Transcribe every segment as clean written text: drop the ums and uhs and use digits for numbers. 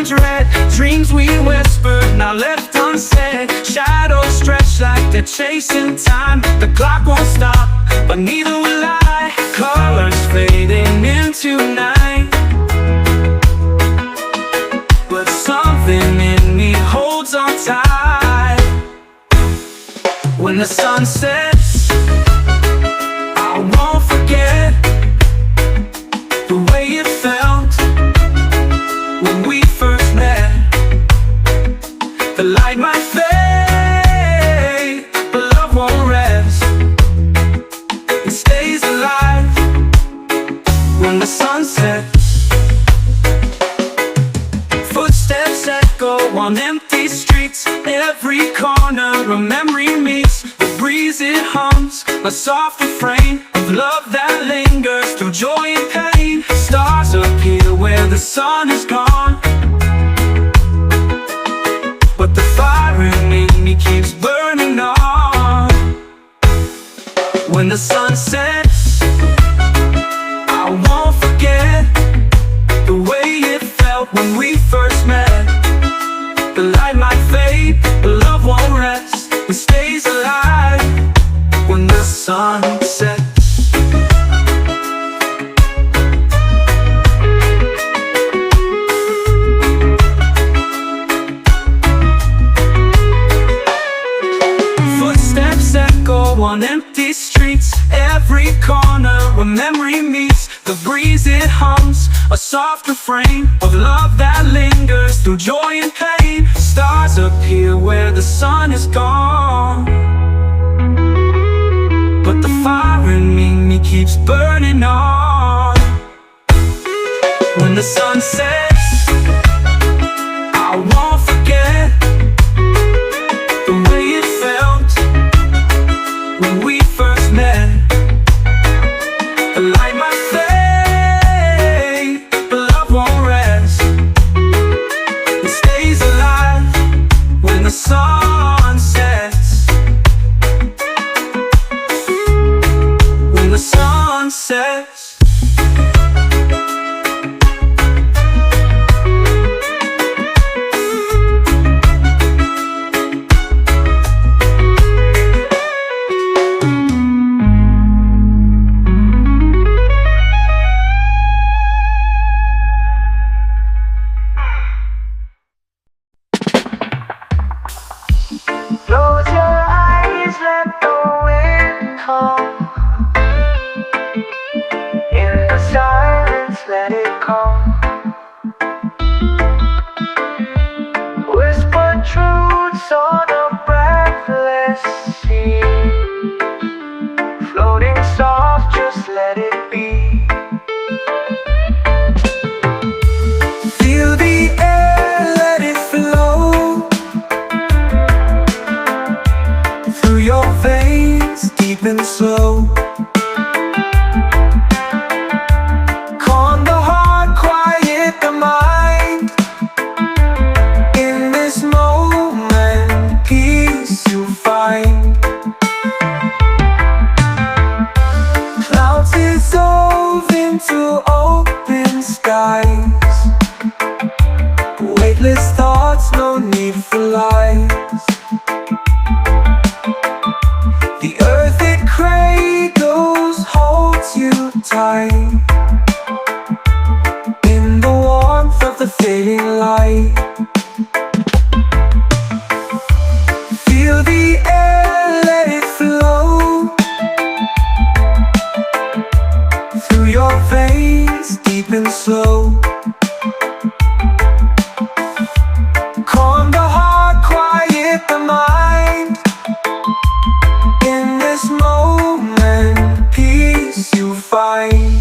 dread. Dreams we whispered, now left unsaid. Shadows stretch like they're chasing time. The clock won't stop, but neither will I. Colors fading into night, but something in me holds on tight. When the sun sets, I won't forget the way it felt when we first met. The light might fade, but love won't rest. It stays alive when the sun sets. Footsteps echo on empty streets. Every corner a memory meets. The breeze it hums, a soft refrain of love that lingers through joy and pain. Stars appear where the sun is gone, but the fire in me keeps burning on. When the sun sets, I won't forget the way it felt when we first met. The light might fade, but love won't rest. It stays alive when the sun sets. Footsteps echo on empty streets. Every corner a memory meets. The breeze it hums, a soft refrain of love that lingers through joy and pain. Stars appear where the sun is gone, but the fire in me keeps burning on. When the sun sets, I won't forget the way it felt when we first met. The light might fade, but love won't rest. It stays alive when the sun sets. When the sun sets. Close your eyes, let the wind come. In the silence, let it come. Whisper truths on a breathless sea. Floating soft, just let it be. Feel the air, let it flow through your veins, deep and slow. Calm the heart, quiet the mind. In this moment, peace you find. Clouds dissolve into open skies. Weightless thoughts, no need for lies. The earth it cradles holds you tight. In the warmth of the fading light, feel the air, let it flow through your veins, deep and slow. Calm the heart, quiet the mind. In this moment, peace you find.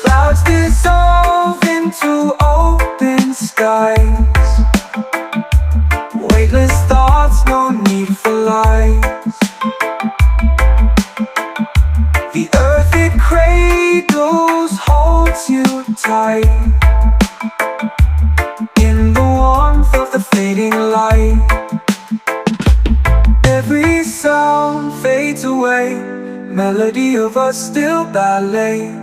Clouds dissolve into open skies. Weightless thoughts, no need for lies. The earth it cradles holds you tight. In the warmth of the fading light, every sound fades away. Melody of a still ballet.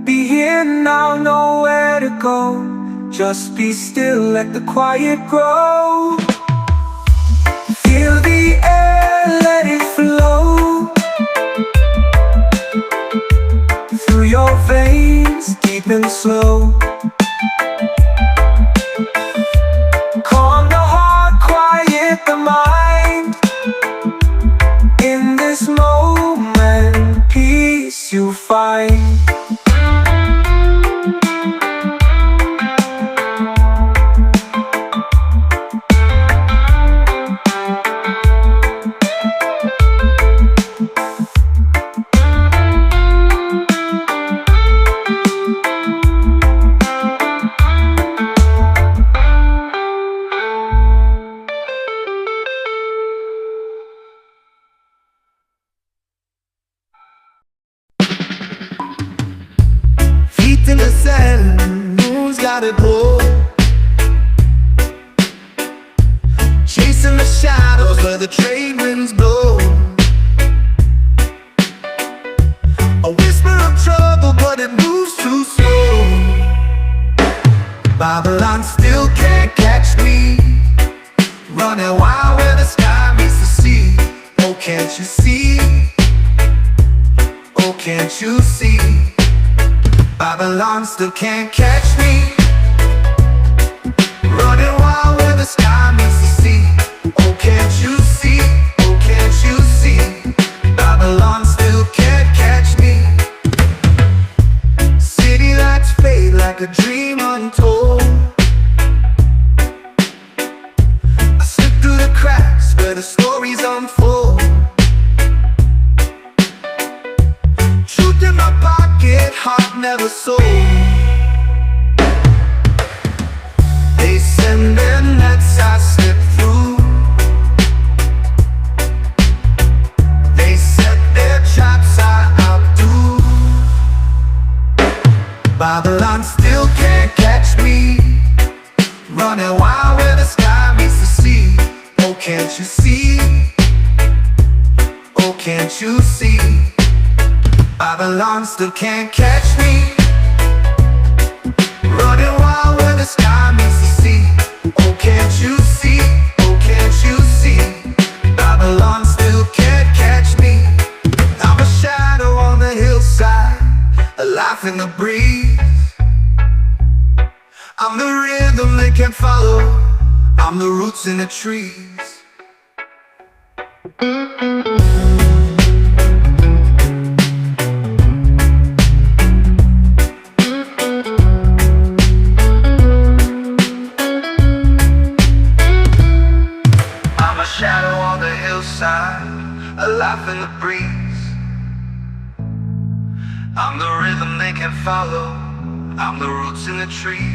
Be here now, nowhere go. Just be still, let the quiet grow. Feel the air, let it flow through your veins, deep and slow. Calm the heart, quiet the mind. In this moment, peace you find. In the sand, moon's got it pulled, chasing the shadows where the trade winds blow. A whisper of trouble, but it moves too slow. Babylon still can't catch me, running wild where the sky meets the sea. Oh, can't you see? Oh, can't you see? Babylon still can't catch me, running wild where the sky meets the sea. Oh, can't you see? Oh, can't you see? Babylon still can't catch me. City lights fade like a dream untold. I slip through the cracks where the stories unfold. Truth in my pocket, heart never sold. They send their nets, I slip through. They set their traps, I outdo. Babylon still can't catch me, running wild where the sky meets the sea. Oh, can't you see? Oh, can't you see? Babylon still can't catch me, running wild where the sky meets the sea. Oh, can't you see? Oh, can't you see? Babylon still can't catch me. I'm a shadow on the hillside, a laugh in the breeze. I'm the rhythm they can't follow, I'm the roots in the trees. Shadow on the hillside, a laugh in the breeze. I'm the rhythm they can follow, I'm the roots in the trees.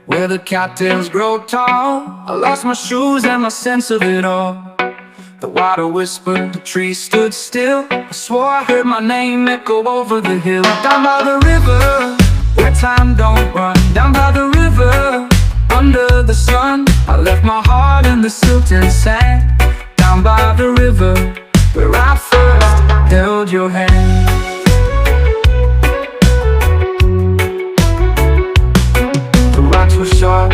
Where the cattails grow tall, I lost my shoes and my sense of it all. The water whispered, the trees stood still. I swore I heard my name echo over the hill. Down by the river, where time don't run. Down by the river, under the sun, I left my heart in the silt and sand. Down by the river, where I first held your hand. Rocks were sharp,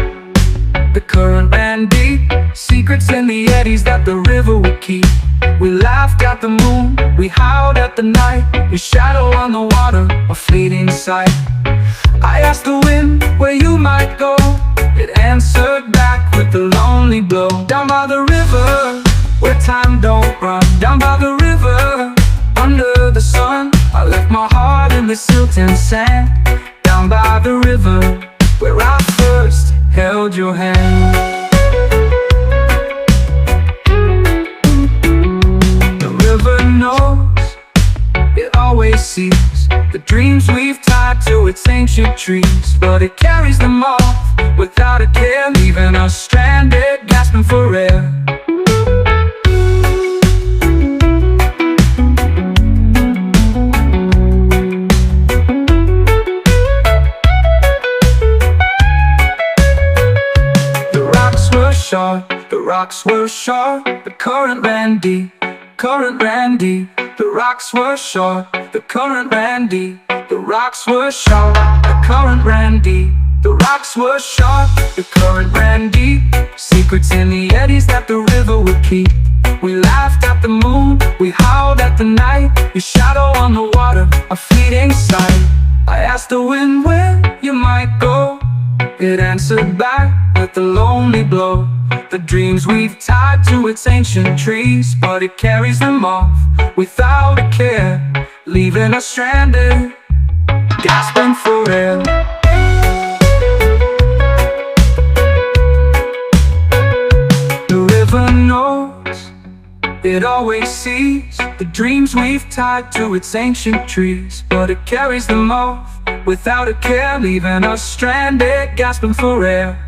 the current ran deep. Secrets in the eddies that the river would keep. We laughed at the moon, we howled at the night. Your shadow on the water, a fleeting sight. I asked the wind where you might go. It answered back with a lonely blow. Down by the river, where time don't run. Down by the river, under the sun, I left my heart in the silt and sand, down by the river where I first held your hand. The river knows, it always sees the dreams we've tied to its ancient trees, but it carries them off without a care, leaving us stranded, gasping for air. The rocks were sharp, the current ran deep, current ran deep. The rocks were short, the current ran deep. The rocks were sharp, the current ran deep. The rocks were sharp, the current ran deep. Secrets in the eddies that the river would keep. We laughed at the moon, we howled at the night. Your shadow on the water, a fleeting sight. I asked the wind where you might go. It answered back with a lonely blow. The dreams we've tied to its ancient trees, but it carries them off without a care, leaving us stranded, gasping for air. The river knows, it always sees the dreams we've tied to its ancient trees, but it carries them off without a care, leaving us stranded, gasping for air.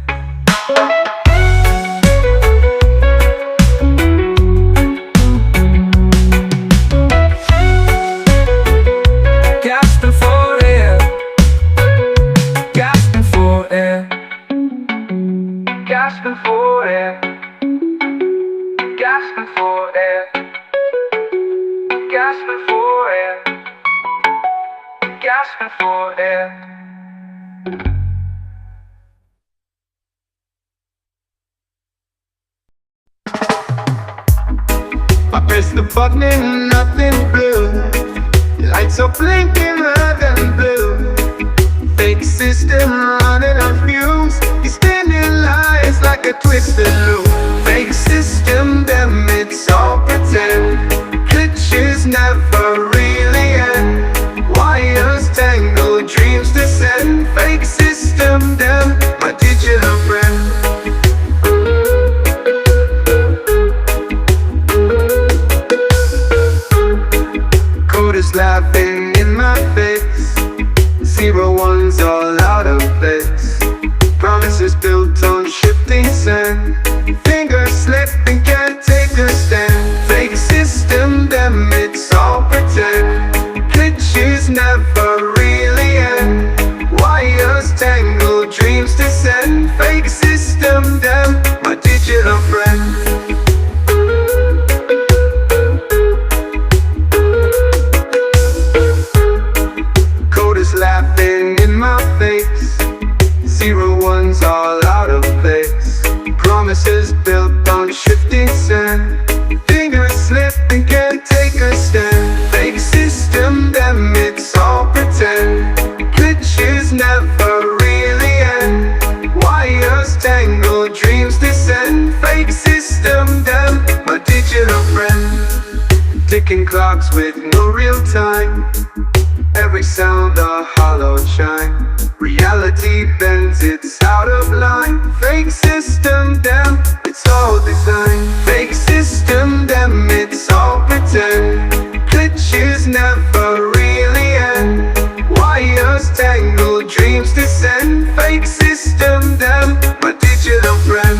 Gasping for air, gasping for air, gasping for air, gasping for air, gasping for air, gasping for air. I press the button and nothing blue. Lights are blinking red and blue. Fake system running on fumes. You're standing lies like a twisted loop. Fake system, them it's all pretend. Glitches never really end. Wires tangle, dreams descend. Fake system, them my digital friend. Laughing in my face, 0 1's all out of place. Promises built on shifting sand. Fingers slip and can't take a stand. Fake system, them it's all pretend. Glitches never really end. Wires tangle, dreams descend. Fake system, them my digital friend. Laughing in my face, 0 1's all out of place. Promises built on shifting sand. Fingers slip and can't take a stand. Fake system, them it's all pretend. Glitches never really end. Wires tangle, dreams descend. Fake system, them my digital friend. Ticking clocks with no real time. Every sound a hollow chime. Reality bends, it's out of line. Fake system, them, it's all design. Fake system, them, it's all pretend. Glitches never really end. Wires tangle, dreams descend. Fake system, them, my digital friend.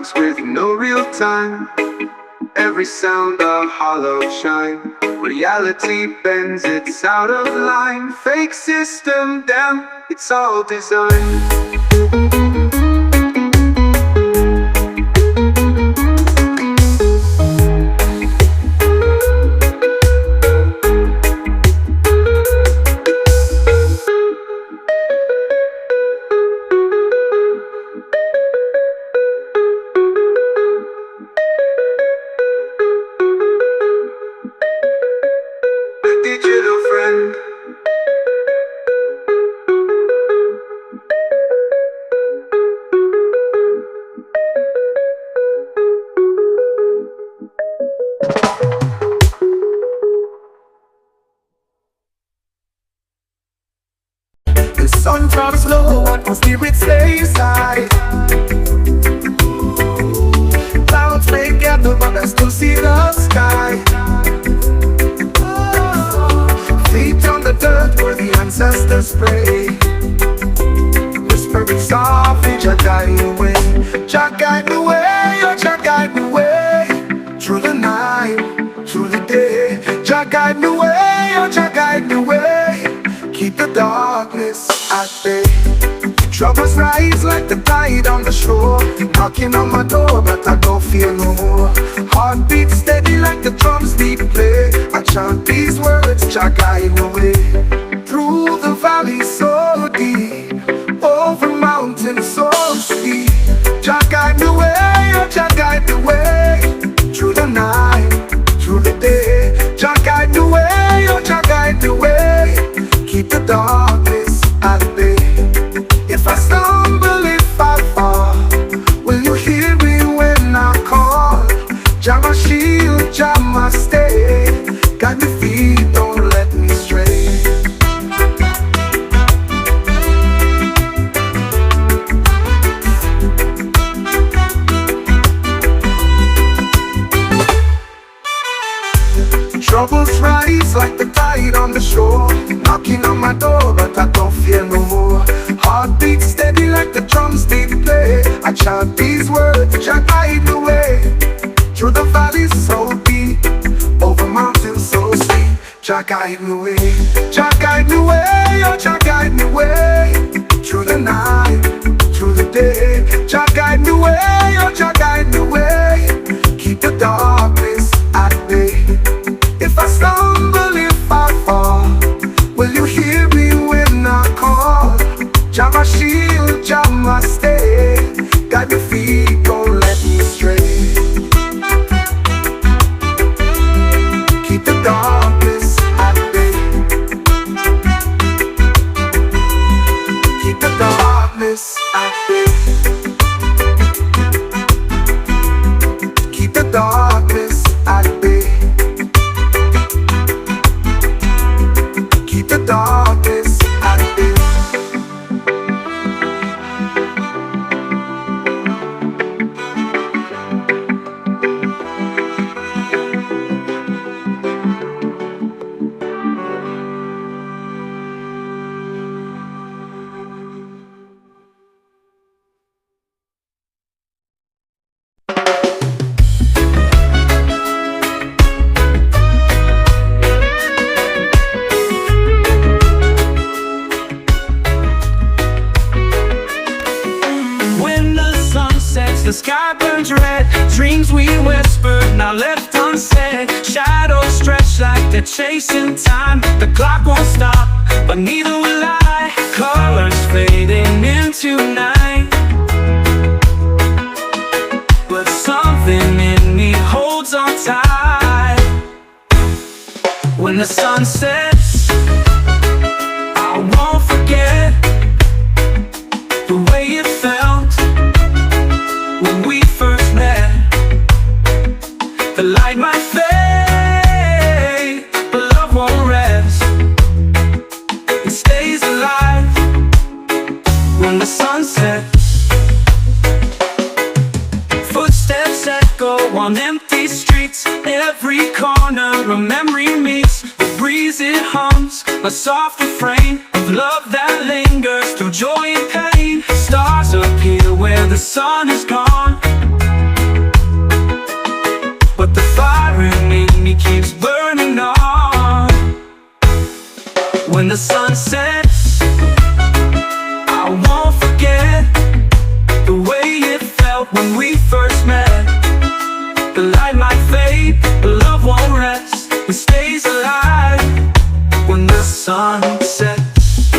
songs with no real time. Every sound a hollow shine. Reality bends, it's out of line. Fake system, damn, it's all designed. Digital friend. The sun drops low and my spirit stays high. Clouds may gather but I still see the sky. Feet on the dirt where the ancestors pray. Whispering softly, Jah guide the way. Jah guide the way, oh Jah guide the way. Through the night, through the day. Jah guide the way, oh Jah guide the way. Keep the darkness at bay. Troubles rise like the tide on the shore. Knocking on my door but I don't feel no more. Heartbeat steady like the drums beat play. I chant these words, Jah guide the way. Through the valley so deep, over mountains so steep. Jah guide the way, oh Jah guide the way. Through the night, through the day. Jah guide the way, oh Jah guide the way. Keep the darkness at bay. If I stumble, if I fall, will you hear me when I call? Jah my shield, Jah my stay. Guide me feet, don't let me stray. Troubles rise like the tide on the shore. Knocking on my door but I don't fear no more. Heartbeat steady like the drums they play. I chant these words, Jah guide the way. Through the valleys so deep, over mountains so steep. Jah guide the way, Jah guide the way, oh Jah guide the way. Through the night, through the day. Jah guide the way, oh Jah guide the way. Keep the darkness at bay. If I stumble, if I fall, will you hear me when I call? Jah my shield, Jah my stay. Guide me feet, don't let me stray. Keep the darkness at bay. Keep the darkness at bay. Keep the darkness at bay. Keep the darkness at bay. The sky burns red, dreams we whispered, now left unsaid. Shadows stretch like they're chasing time. The clock won't stop, but neither will I. Colors fading into night, but something in me holds on tight. When the sun sets, I won't forget the way it felt when we first met. The light might fade, but love won't rest. It stays alive when the sun sets. Footsteps echo on empty streets. Every corner a memory meets. The breeze it hums, a soft refrain of love that lingers through joy and pain. Stars appear where the sun is gone. fire in me keeps burning on. When the sun sets, I won't forget the way it felt when we first met. The light might fade, but love won't rest. It stays alive when the sun sets.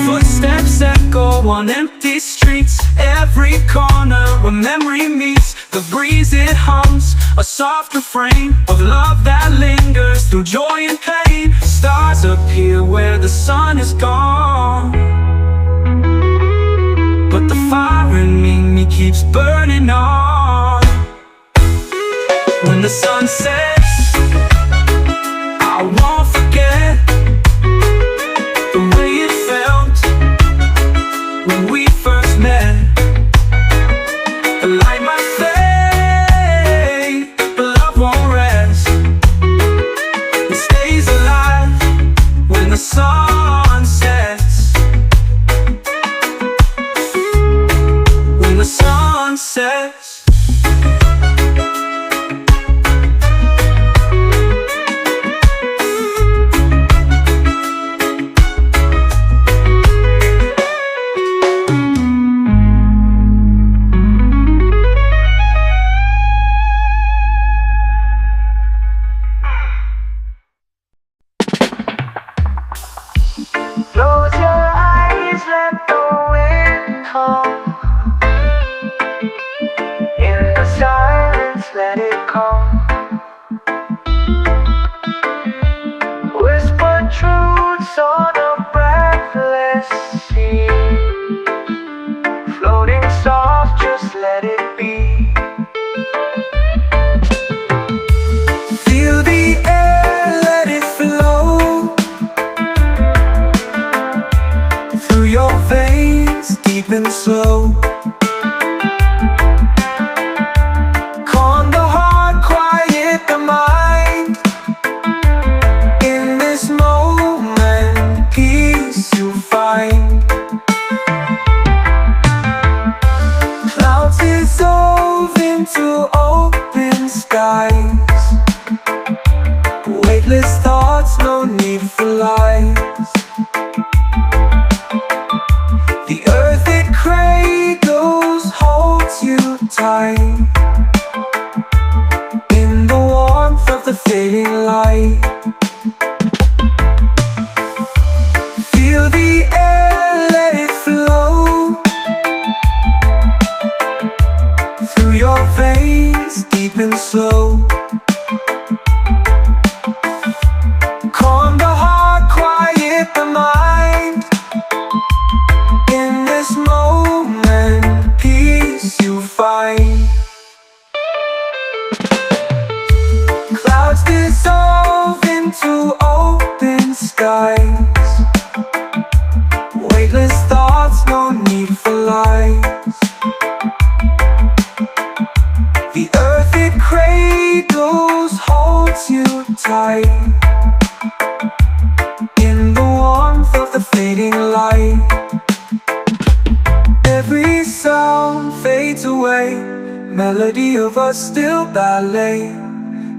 Footsteps echo on empty streets, every corner where memory meets. The breeze it hums, a soft refrain of love that lingers through joy and pain. Stars appear where the sun is gone, but the fire in me keeps burning on. When the sun sets, I won't forget the way it felt when we first met. The light might fade, but love won't rest. It stays alive when the sun sets. When the sun sets. Close your eyes, let the wind come. In the silence, let it come. Whisper truths on a breathless sea. Floating soft, just let it be. Feel the air, let it flow through your veins, deep and slow. Calm the heart, quiet the mind. In this moment, peace you find. Clouds dissolve into open skies. Weightless thoughts, no need for lies. The earth it cradles holds you tight. In the warmth of the fading light, feel the air, let it flow through your veins, deep and slow. Calm the heart, quiet the mind. In this moment, peace you find. Clouds dissolve into open skies. Weightless thoughts, no need for lies. The earth it cradles holds you tight. In the warmth of the fading light, every sound fades away. Melody of a still ballet.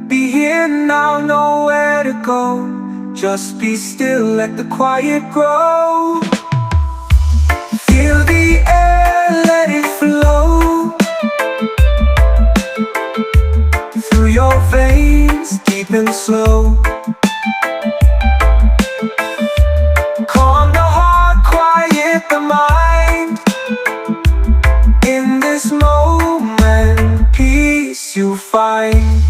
Be here now, nowhere to go. Just be still, let the quiet grow. Feel the air, let it flow through your veins, deep and slow. Calm the heart, quiet the mind. In this moment, peace you find.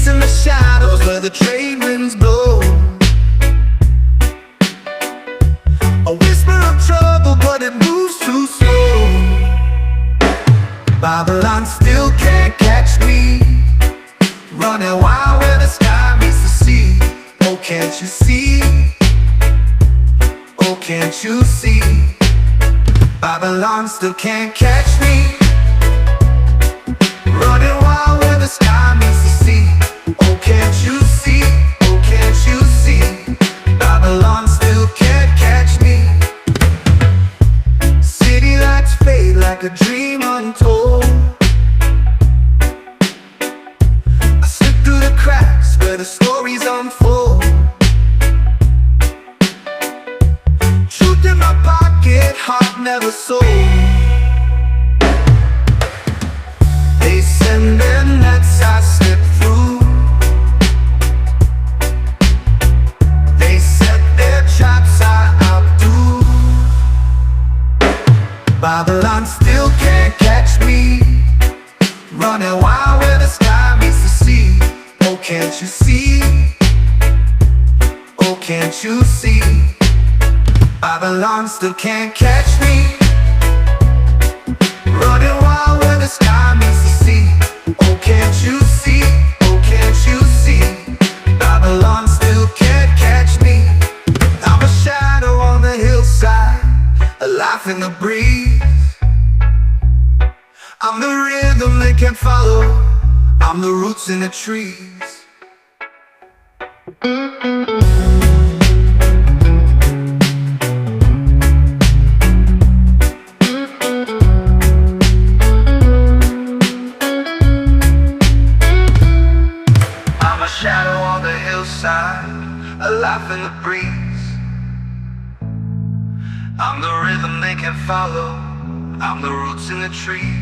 peace in the shadows where the trade winds blow. A whisper of trouble, but it moves too slow. Babylon still can't catch me, running wild where the sky meets the sea. Oh, can't you see? Oh, can't you see? Babylon still can't catch me, running wild where the sky meets the sea. Oh, can't you see? Oh, can't you see? Babylon still can't catch me. City lights fade like a dream untold. I slip through the cracks where the stories unfold. Truth in my pocket, heart never sold. They send their nets, I slip through. They set their traps, I outdo. Babylon still can't catch me, running wild where the sky meets the sea. Oh, can't you see? Oh, can't you see? Babylon still can't catch me, running wild where the sky meets the sea. Oh, can't you see? Oh, can't you see? Babylon still can't catch me. I'm a shadow on the hillside, a laugh in the breeze. I'm the rhythm they can't follow, I'm the roots in the trees. I'm a shadow on the hillside, a laugh in the breeze. I'm the rhythm they can follow, I'm the roots in the trees.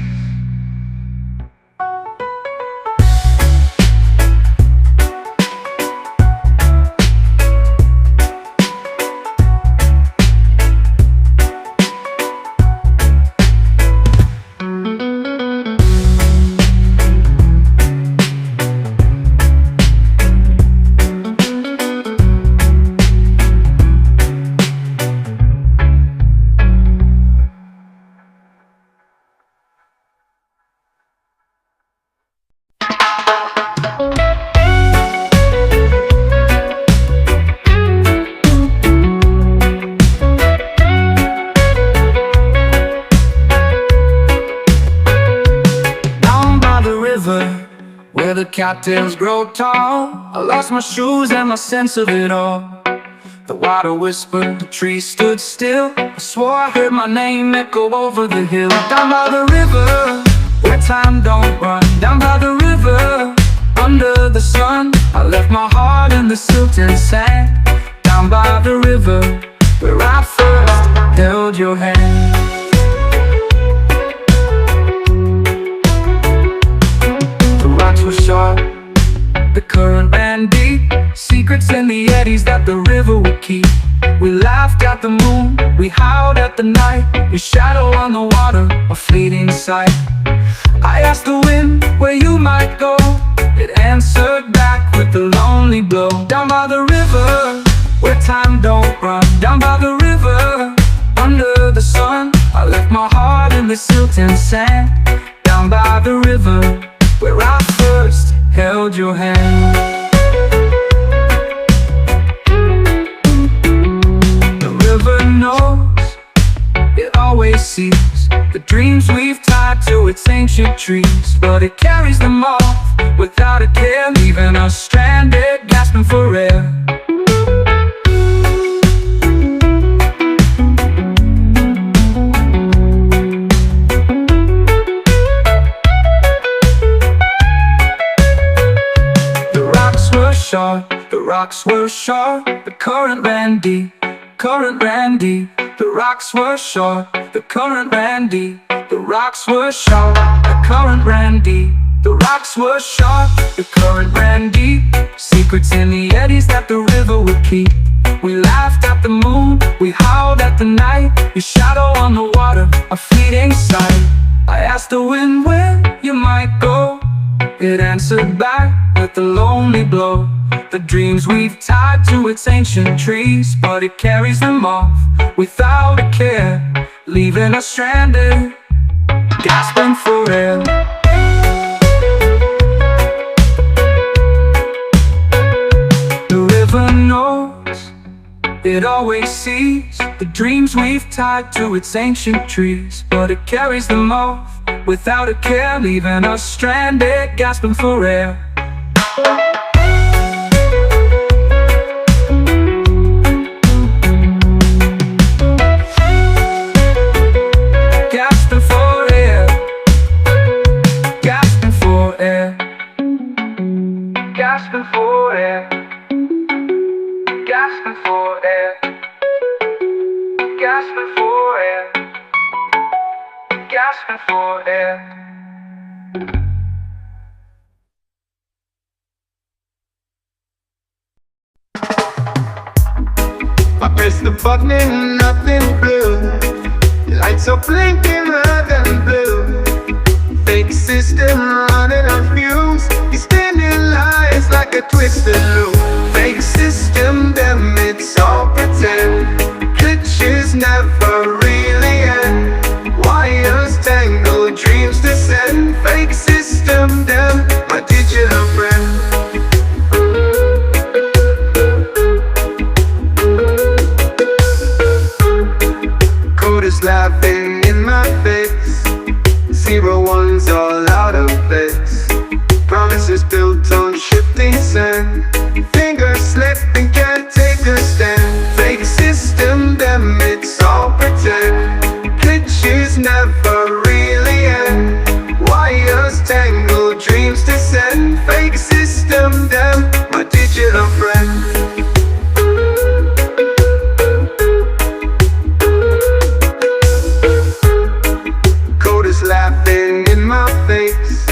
Where the cattails grow tall, I lost my shoes and my sense of it all. The water whispered, the trees stood still. I swore I heard my name echo over the hill. Down by the river, where time don't run. Down by the river, under the sun, I left my heart in the silt and sand. Down by the river, where I first held your hand. Was sharp, the current ran deep, secrets in the eddies that the river would keep. We laughed at the moon, we howled at the night, your shadow on the water, a fleeting sight. I asked the wind where you might go, it answered back with a lonely blow. Down by the river, where time don't run. Down by the river, under the sun, I left my heart in the silt and sand. Down by the river, where I first held your hand. The river knows, it always sees the dreams we've tied to its ancient trees. But it carries them off without a care, leaving us stranded, gasping for air. The rocks were sharp, the current ran deep, current ran deep. The rocks were short, the current ran deep. The rocks were sharp, the current ran deep. The rocks were sharp, the current ran deep. Secrets in the eddies that the river would keep. We laughed at the moon, we howled at the night. Your shadow on the water, a fleeting sight. I asked the wind where you might go, It answered back with a lonely blow. The dreams we've tied to its ancient trees, but it carries them off without a care, leaving us stranded, gasping for air. The river knows, it always sees the dreams we've tied to its ancient trees, but it carries them off without a care, leaving us stranded, gasping for air. Gasping for air, gasping for air, gasping for air, gasping for air, gasping for air, gasping for air. I press the button and nothing blue. Lights are blinking red and blue. Fake system running on fumes. He's spinning lies like a twisted loop. Fake system, them it's all pretend. Glitches never really end. Wires tangle, dreams descend. Fake system, them my digital friend. Laughing in my face. 0 1s all out of place. Promises built on shifting sand. Fingers slipping, can't take a stand. Fake system, them it's all pretend. Glitches never really end. Wires tangle, dreams descend. Fake system, them my digital friend. Laughing in my face.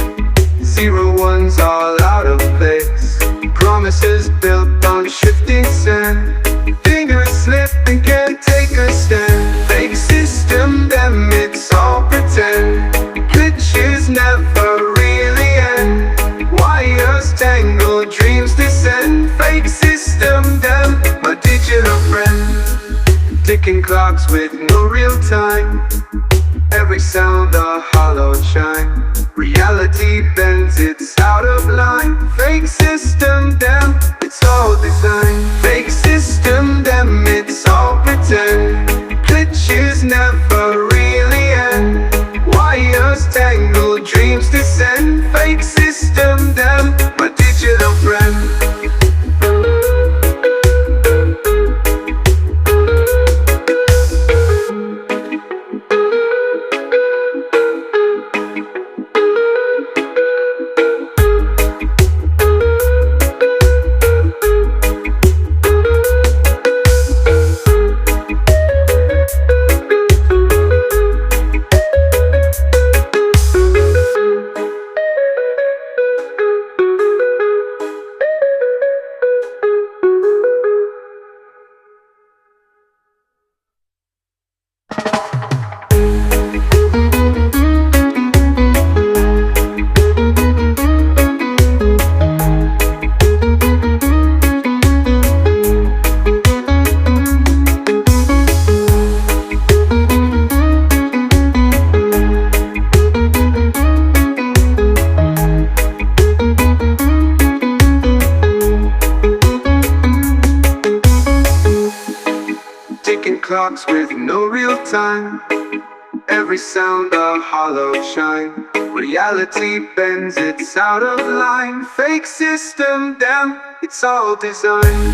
0 1s all out of place. Promises built on shifting sand. Fingers slipping, can't take a stand. Fake system, them it's all pretend. Glitches never really end. Wires tangle, dreams descend. Fake system, them my digital friend. Ticking clocks with no real time. Every sound a hollow chime. Reality bends, it's out of line. Fake system, them, it's all design. Fake system, them, it's all pretend. Glitches never really end. Wires tangle, dreams descend. Fake system, them, my digital friend. Clocks with no real time. Every sound a hollow chime. Reality bends, it's out of line. Fake system, damn, it's all designed.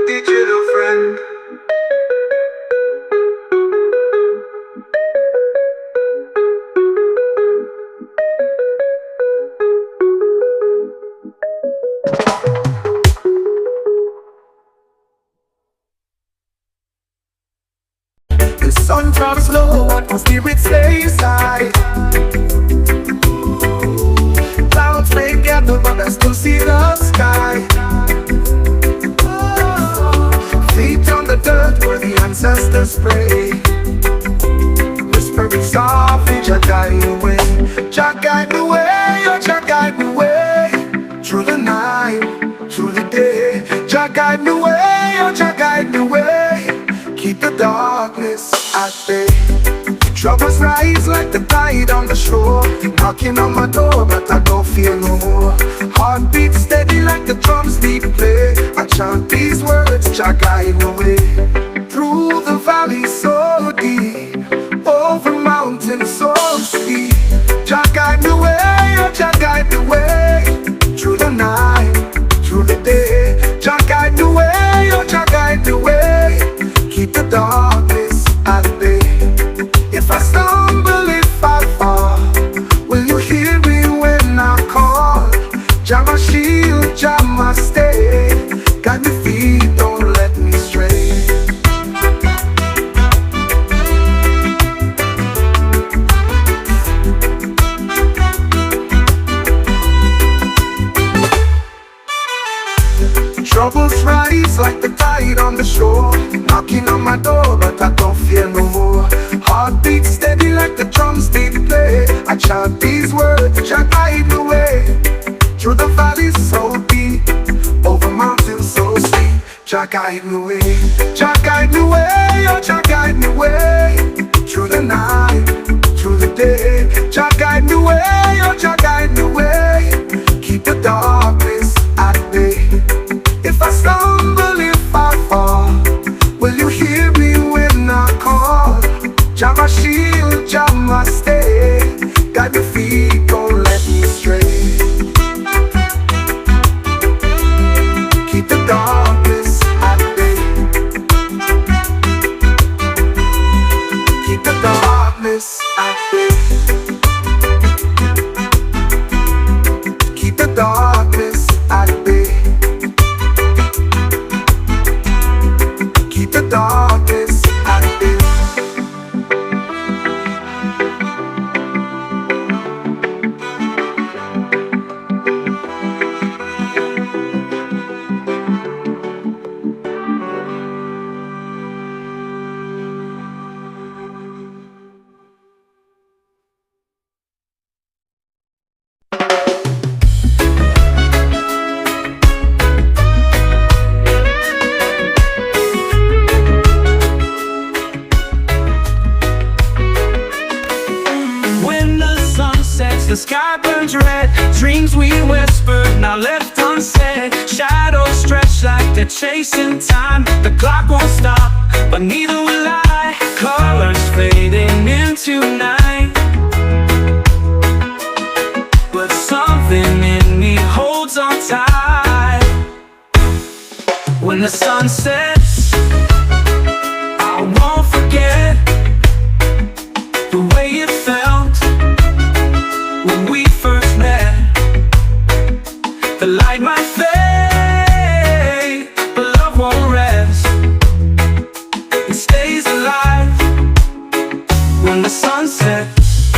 Digital friend. The sun drops low and my spirit stays high. Clouds may gather but I still see the sky. Feet on the dirt where the ancestors pray. Whispering softly, Jah guide the way. Jah guide the way, oh Jah guide the way. Through the night, through the day. Jah guide the way, oh Jah guide the way. Keep the darkness at bay. Troubles rise like the tide on the shore. Knocking on my door but I don't feel no more. Heartbeat steady like the drums deep play. I chant these words, Jah guide the way. Through the valley so deep, over mountains so steep. Jah guide the way, oh Jah guide the way. Through the night, through the day. Jah guide the way, oh Jah guide the way. Keep the darkness at bay. If I stumble, if I fall, will you hear me when I call? Jah my shield, Jah my stay. Guide me feet, don't let me stray. Troubles rise like the tide on the shore. Knocking on my door but I don't fear no more. Heartbeat steady like the drums they play. I chant these words, Jah guide the way. Through the valleys so deep, over mountains so steep. Jah guide the way, Jah guide the way, oh Jah guide the way. Through the night, through the day. Jah guide the way, oh Jah guide the way. Keep the darkness at bay. If I stumble, if I fall, will you hear me when I call? Jah my shield, Jah my stay. Guide me feet, don't let me stray. Keep the darkness at bay. Keep the darkness at bay. Keep the darkness at bay. Keep the darkness at bay. The sky burns red, dreams we whispered, now left unsaid. Shadows stretch like they're chasing time. The clock won't stop, but neither will I. Colors fading into night, but something in me holds on tight. When the sun sets, I won't forget the way it felt when we first met. The light might fade, but love won't rest. It stays alive when the sun sets.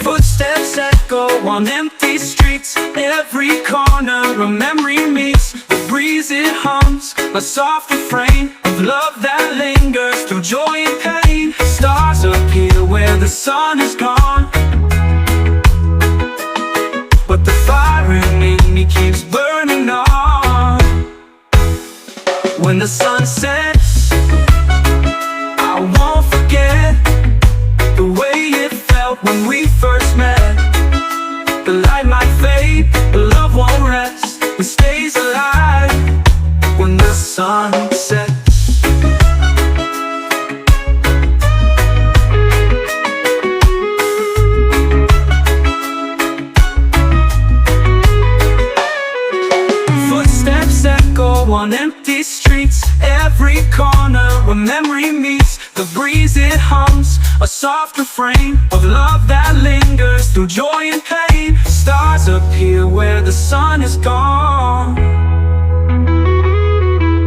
Footsteps echo on empty streets. Every corner a memory meets. The breeze it hums, a soft refrain of love that lingers through joy and pain. Stars appear where the sun is gone, but the fire in me keeps burning on. When the sun sets, I won't forget the way it felt when we first met. The light might fade, but love won't rest. It stays alive when the sun sets. Footsteps echo on empty streets. Every corner a memory meets. The breeze it hums, a soft refrain of love that lingers through joy and pain. Stars appear where the sun is gone,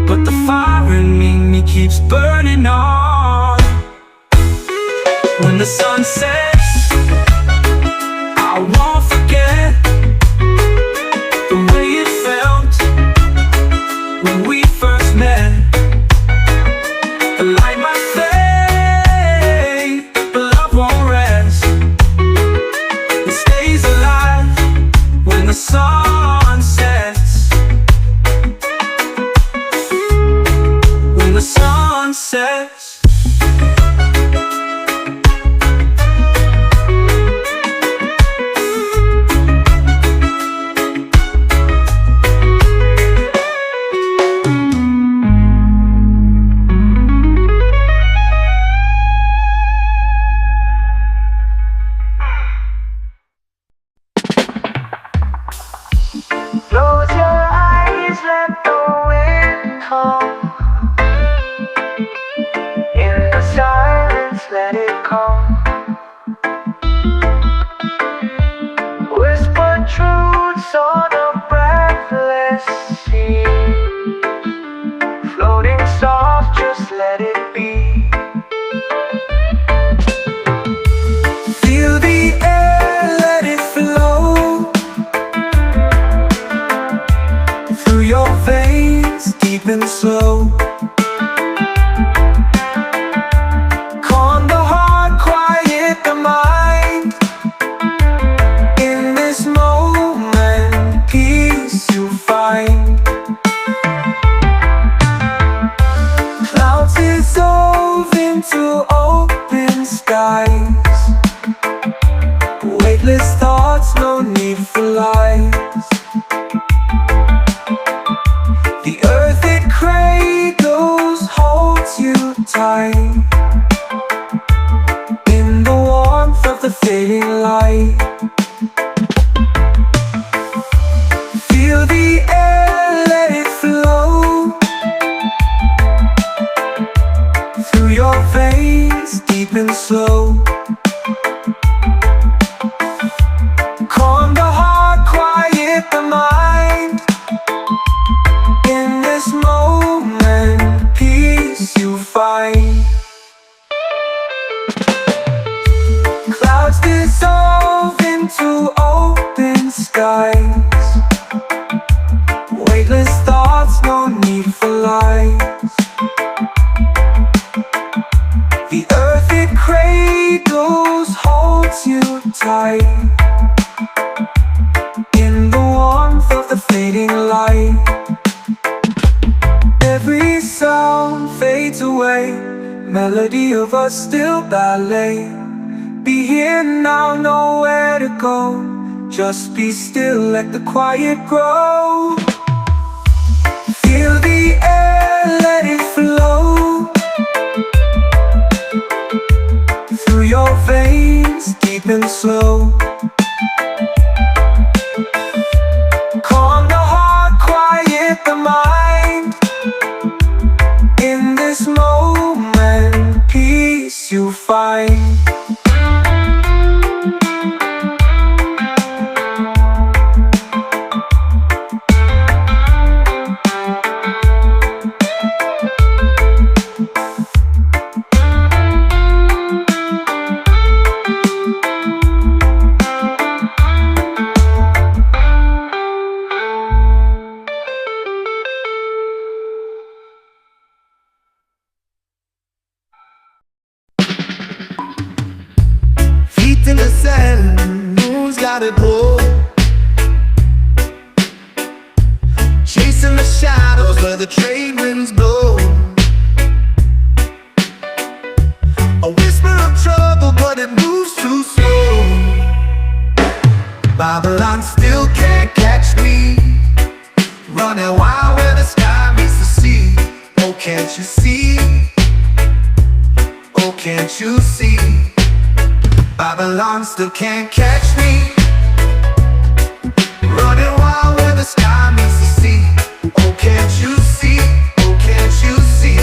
but the fire in me keeps keeps burning on. When the sun sets, I won't forget the way it felt when we first met. The light might fade, but love won't rest. It stays alive when the sun sets. When the sun sets. Close your eyes, let the wind come. In the silence, let it come. Whisper truths on a breathless sea. Floating soft, just let it be. Feel the air, let it flow through your veins, deep and slow. Calm the heart, quiet the mind. In this moment, peace you find. Clouds dissolve into open skies. Weightless thoughts, no need for lies. The earth it cradles holds you tight. In the warmth of the fading light. Feel the air, let it flow through your veins, deep and slow. Calm the heart, quiet the mind. In this moment, peace you find. Clouds dissolve into open skies. Weightless thoughts, no need for lies. The earth it cradles holds you tight. In the warmth of the fading light. Every sound fades away, melody of a still ballet. Be here now, nowhere to go. Just be still, let the quiet grow. Feel the air, let it flow through your veins, deep and slow. Calm the heart, quiet the mind. In this moment, peace you find. In the sand, moon's got it pulled. Chasing the shadows where the trade winds blow. A whisper of trouble, but it moves too slow. Babylon still can't catch me, running wild where the sky meets the sea. Oh, can't you see? Oh, can't you see? Babylon still can't catch me, running wild where the sky meets the sea. Oh, can't you see? Oh, can't you see?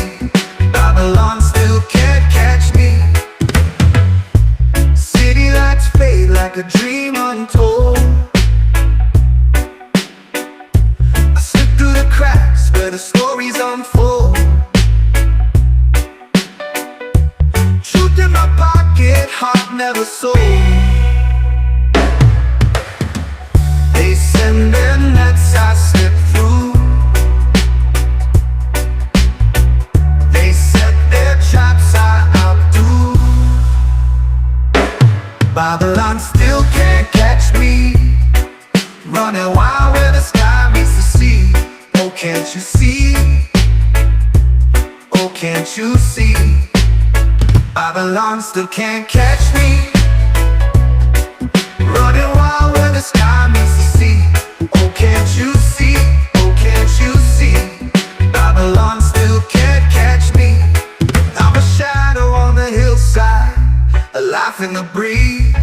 Babylon still can't catch me. City lights fade like a dream untold. I slip through the cracks where the stories unfold. never sold. They send their nets, I slip through. They set their traps, I outdo. Babylon still can't catch me, running wild where the sky meets the sea. Oh, can't you see? Oh, can't you see? Babylon still can't catch me, running wild where the sky meets the sea. Oh, can't you see? Oh, can't you see? Babylon still can't catch me. I'm a shadow on the hillside, a laugh in the breeze.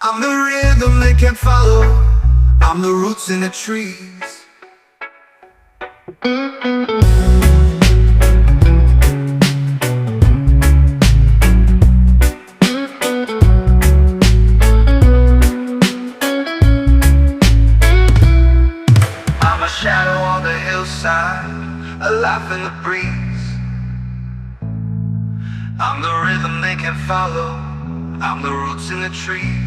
I'm the rhythm they can't follow, I'm the roots in the trees. I'm a shadow on the hillside, a laugh in the breeze. I'm the rhythm they can follow, I'm the roots in the trees.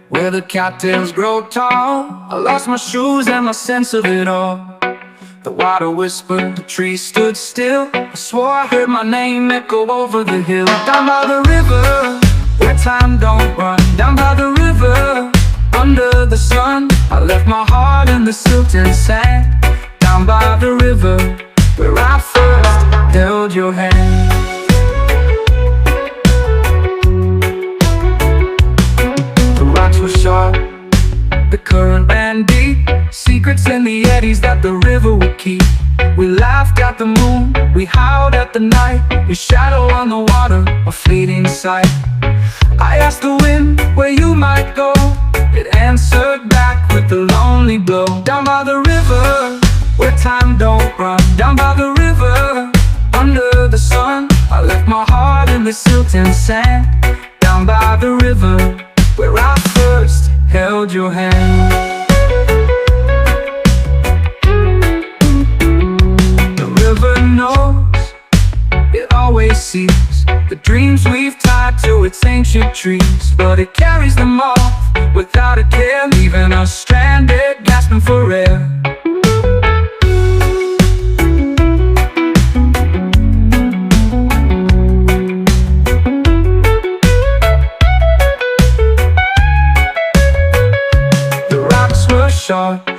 Where the cattails grow tall, I lost my shoes and my sense of it all. The water whispered, the trees stood still. I swore I heard my name echo over the hill. Down by the river, where time don't run. Down by the river, under the sun, I left my heart in the silt and sand. Down by the river, where I first held your hand. Was sharp, the current ran deep, secrets in the eddies that the river would keep. We laughed at the moon, we howled at the night, your shadow on the water, a fleeting sight. I asked the wind where you might go, it answered back with a lonely blow. Down by the river, where time don't run. Down by the river, under the sun, I left my heart in the silt and sand. Down by the river, where I first held your hand. The river knows, it always sees the dreams we've tied to its ancient trees. But it carries them off without a care, leaving us stranded, gasping for air.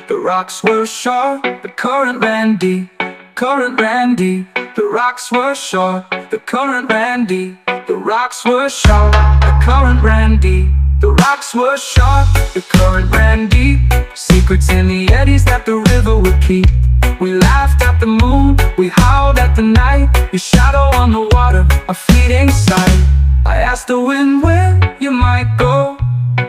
The rocks were sharp, the current ran deep, current ran deep. The rocks were sharp, the current ran deep. The rocks were sharp, the current ran deep. The rocks were sharp, the current ran deep. Secrets in the eddies that the river would keep. We laughed at the moon, we howled at the night, your shadow on the water, a fleeting sight. I asked the wind where you might go,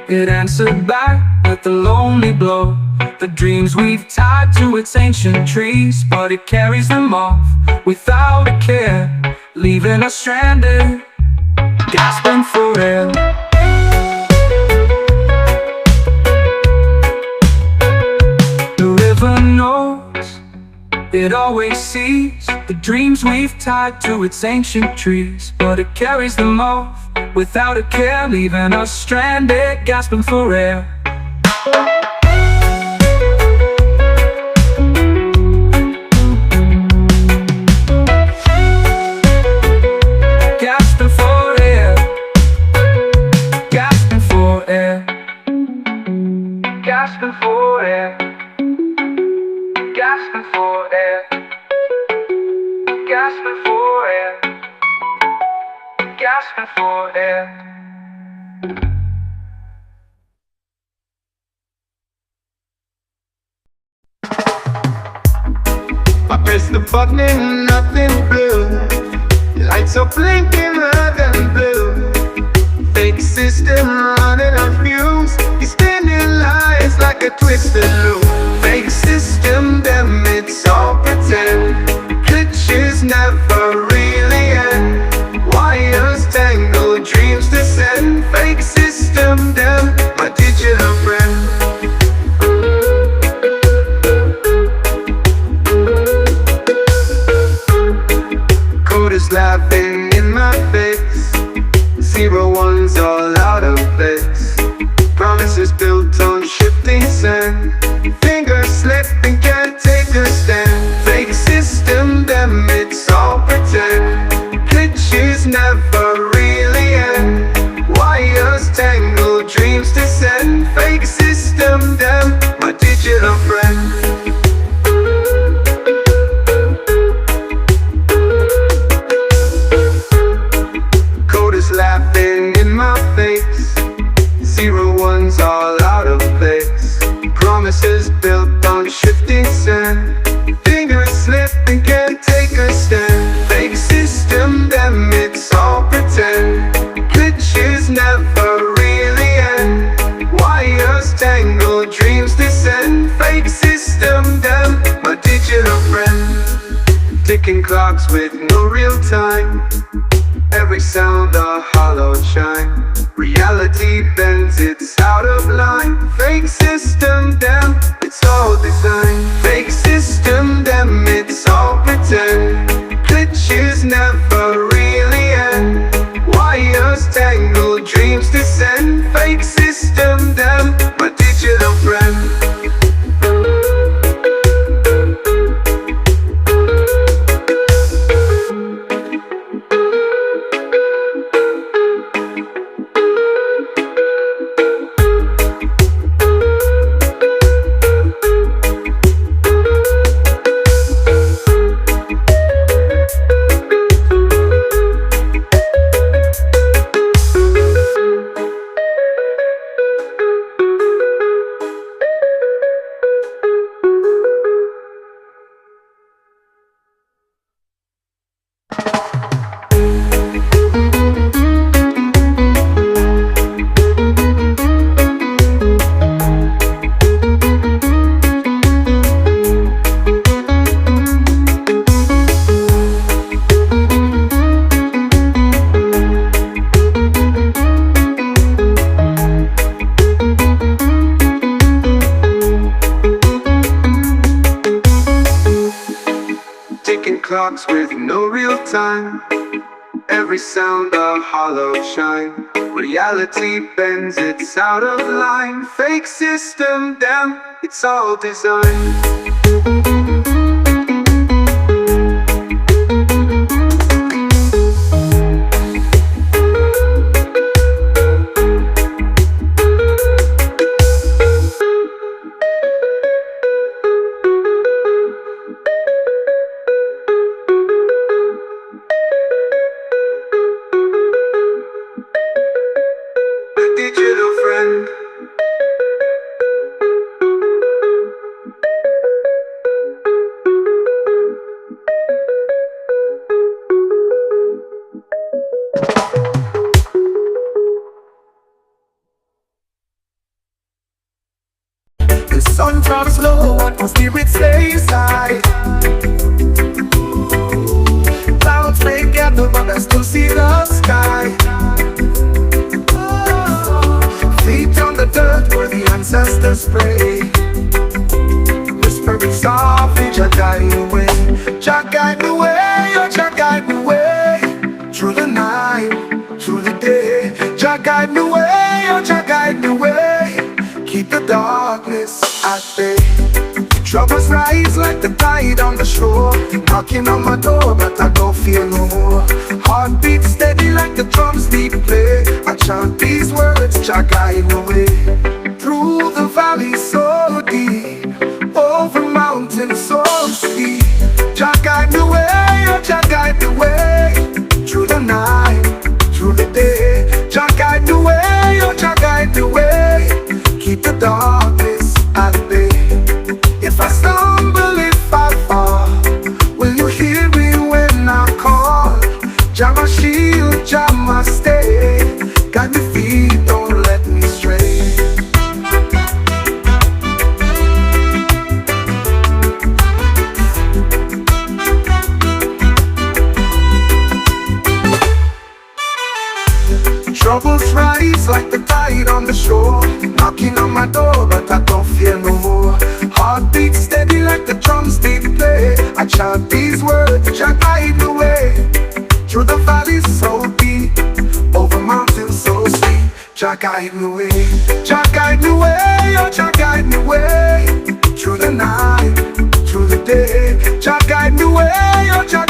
it answered back with a lonely blow. The dreams we've tied to its ancient trees, but it carries them off without a care, leaving us stranded, gasping for air. The river knows, it always sees the dreams we've tied to its ancient trees, but it carries them off without a care, leaving us stranded, gasping for air. Gasping for air, gasping for air, gasping for air, gasping for air, gasping for air. gasping for air. I press the button and nothing blue. Lights are blinking red and blue. Fake system running on fumes. He's spinning lies like a twisted loop. Fake system, them it's all pretend. Glitches never really end. Wires tangle, dreams descend. Fake system, them my digital friend. Coders laughing in my face. 01's all out of place. Promises built on shifting sand. Fingers slip and can't take a stand. Fake system, them it's all pretend. Glitches never really end. Wires tangle, dreams descend. Fake system, them my digital friend. Laughing in my face. 01's all out of place. Promises built on shifting sand. Fingers slip and can't take a stand. Fake system, them it's all pretend. Glitches never really end. Wires tangle, dreams descend. Fake system, them my digital friend. Ticking clocks with no real time. Every sound a hollow chime. Reality bends, it's out of line. Fake system, damn, it's all design. Fake system, damn, it's all pretend. Glitches never really end. Wires tangle, dreams descend. Fake system, damn, my digital friend. Clocks with no real time. Every sound a hollow chime. Reality bends, it's out of line. Fake system, damn, it's all designed. Digital friend. The sun drops low and my spirit stays high. Clouds may gather but I still see the sky. Feet on the dirt where the ancestors pray. Whispering softly, Jah guide the way. Jah guide the way, oh Jah guide the way. Through the night, through the day. Jah guide the way, oh Jah guide the way. Keep the darkness at bay. Troubles rise like the tide on the shore. Knocking on my door but I don't feel no more. Heart beats steady like the drums deep play. I chant these words, Jah guide the way. Through the valley so deep, over mountains so steep. Jah guide the way, oh Jah guide the way. Through the night, Jah my shield, Jah my stay. Guide me feet, don't let me stray. Troubles rise like the tide on the shore, knocking on my door, but I don't fear no more. Heart beats steady like the drums they play. I chant these words, Jah guide the way. Through the valleys so deep, over mountains so steep. Jah guide me way, Jah guide me way, oh Jah guide me way. Through the night, through the day, Jah guide me way, oh Jah